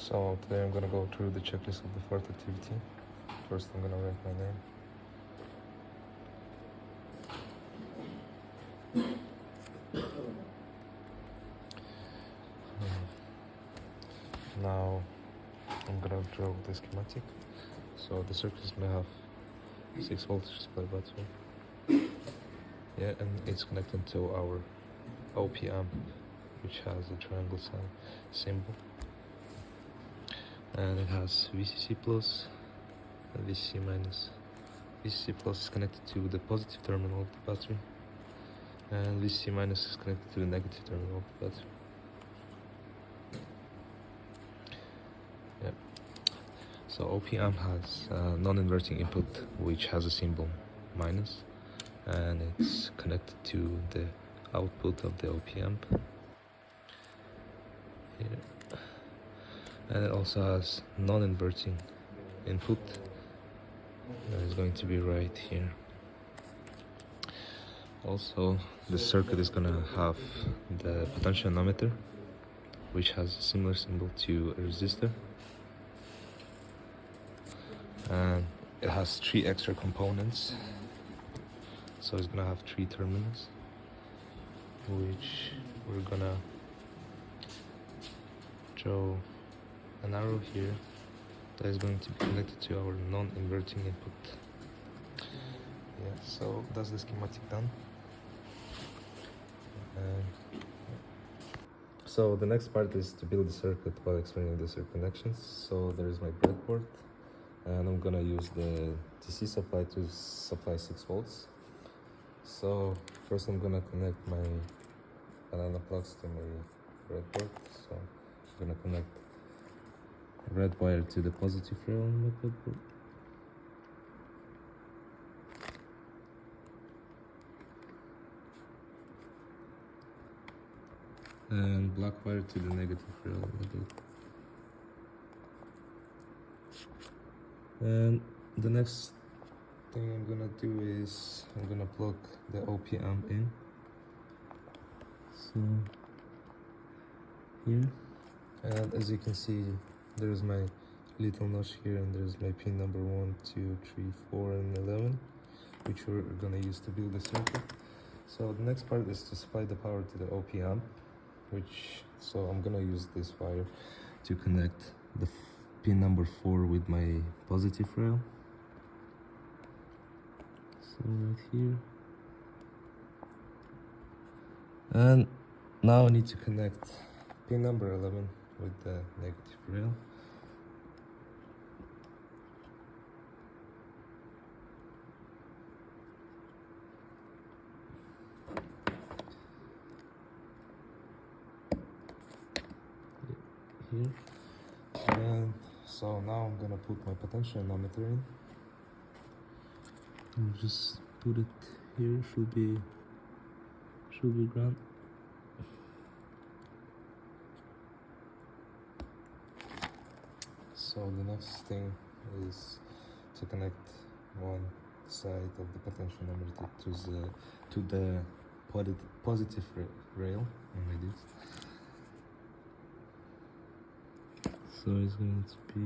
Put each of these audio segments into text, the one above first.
So today I'm gonna go through the checklist of the fourth activity. First I'm gonna write my name. Now I'm gonna draw the schematic. So the circuit is gonna have 6 voltage supply battery. Yeah, and it's connected to our OP amp, which has a triangle sign symbol. And it has VCC plus and VCC minus. VCC plus is connected to the positive terminal of the battery, and VCC minus is connected to the negative terminal of the battery. Yeah. So OP amp has a non-inverting input which has a symbol minus, and it's connected to the output of the OP amp. Here. And it also has non-inverting input that is going to be right here. Also, the circuit is gonna have the potentiometer, which has a similar symbol to a resistor, and it has 3 extra components, so it's gonna have 3 terminals, which we're gonna draw an arrow here that is going to be connected to our non-inverting input. Yeah, so that's the schematic done. So the next part is to build the circuit while explaining the circuit connections. So there is my breadboard, and I'm gonna use the DC supply to supply 6 volts. So first I'm gonna connect my banana plugs to my breadboard. So I'm gonna connect red wire to the positive rail on my breadboard. And black wire to the negative rail on the breadboard. And the next thing I'm gonna do is I'm gonna plug the OP amp in. So here, and as you can see, there's my little notch here, and there's my pin number 1, 2, 3, 4, and 11, which we're gonna use to build the circuit. So the next part is to supply the power to the OP amp, so I'm gonna use this wire to connect the pin number 4 with my positive rail. So right here. And now I need to connect pin number 11 with the negative rail. Here. And so now I'm gonna put my potentiometer in. And just put it here, should be ground. So the next thing is to connect one side of the potentiometer to the positive rail like this. So it's going to be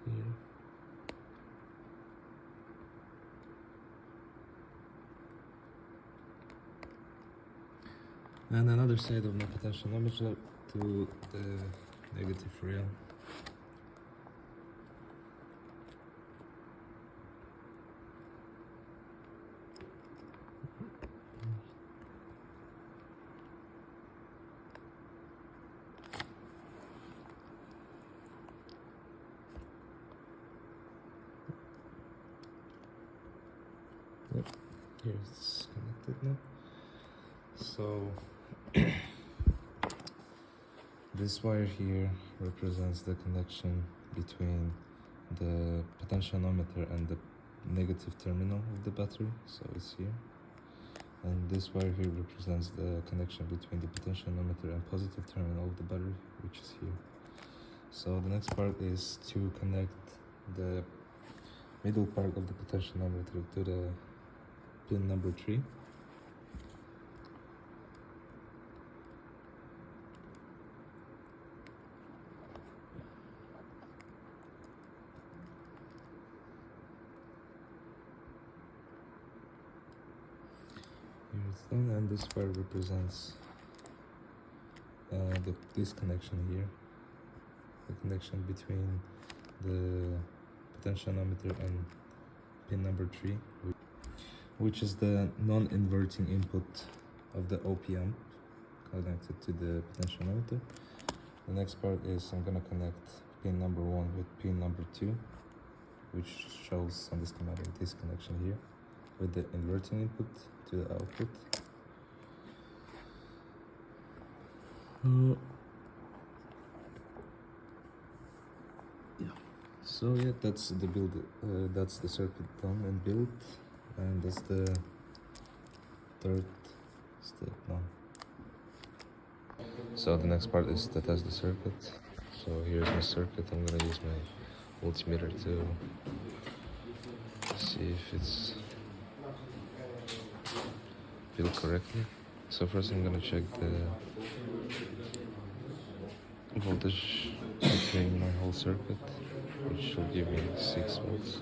here. And another side of my potentiometer to the negative rail. Yep, here it's connected now. So this wire here represents the connection between the potentiometer and the negative terminal of the battery, so it's here. And this wire here represents the connection between the potentiometer and positive terminal of the battery, which is here. So the next part is to connect the middle part of the potentiometer to the pin number 3. done, and this wire represents this connection here, the connection between the potentiometer and pin number 3, which is the non-inverting input of the OPM connected to the potentiometer. The next part is I'm gonna connect pin number 1 with pin number 2, which shows on the schematic this connection here, with the inverting input to the output. So yeah, that's the build. That's the circuit done and built, and that's the third step done. So the next part is to test the circuit. So here's my circuit. I'm gonna use my multimeter to see if it's built correctly. So first I'm gonna check the voltage between my whole circuit, which will give me 6 volts.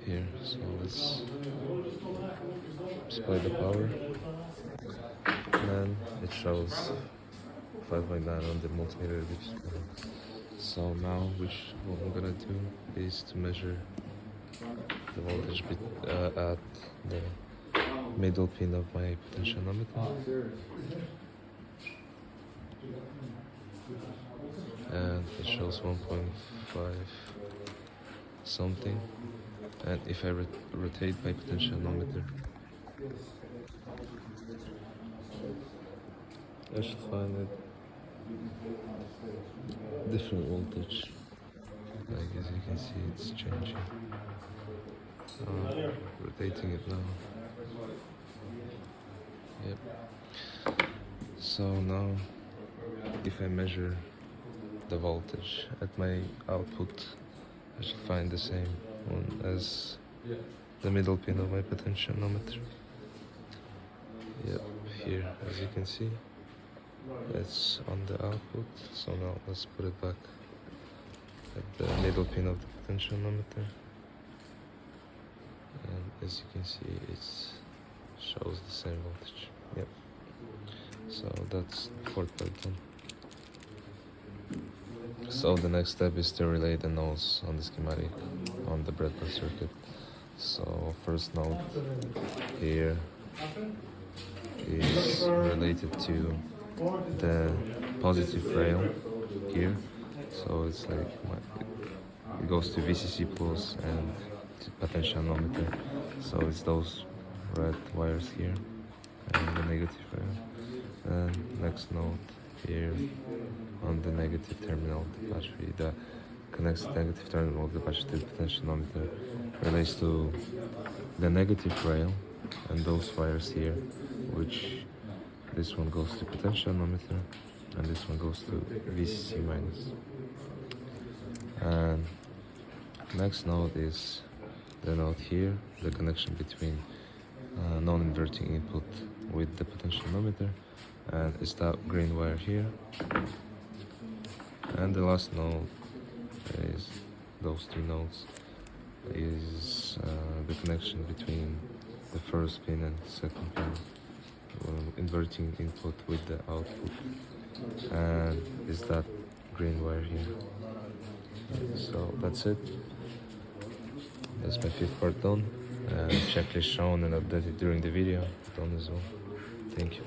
Here, so let's supply the power, and it shows 5.9 on the multimeter. So now, what I'm gonna do is to measure the voltage at the middle pin of my potentiometer, and it shows 1.5 something. And if I rotate my potentiometer, I should find a different voltage. Like, as you can see, it's changing. Rotating it now. Yep. So now, if I measure the voltage at my output, I should find the same one as the middle pin of my potentiometer. Yep, here, as you can see, it's on the output. So now let's put it back at the middle pin of the potentiometer. And as you can see, it shows the same voltage. Yep. So that's the fourth part done. So the next step is to relay the nodes on the schematic on the breadboard circuit. So first node here is related to the positive rail here. So it's like it goes to VCC plus and to potentiometer. So it's those red wires here and the negative rail. And next node here on the negative terminal of the battery that connects the negative terminal of the battery to the potentiometer relates to the negative rail and those wires here, which this one goes to potentiometer and this one goes to VCC minus. And next node is the node here, the connection between non-inverting input with the potentiometer, and it's that green wire here. And the last node is those two nodes is the connection between the first pin and the second pin, inverting input with the output, and is that green wire here. So that's it. That's my fifth part done. Checklist shown and updated during the video done as well. Thank you.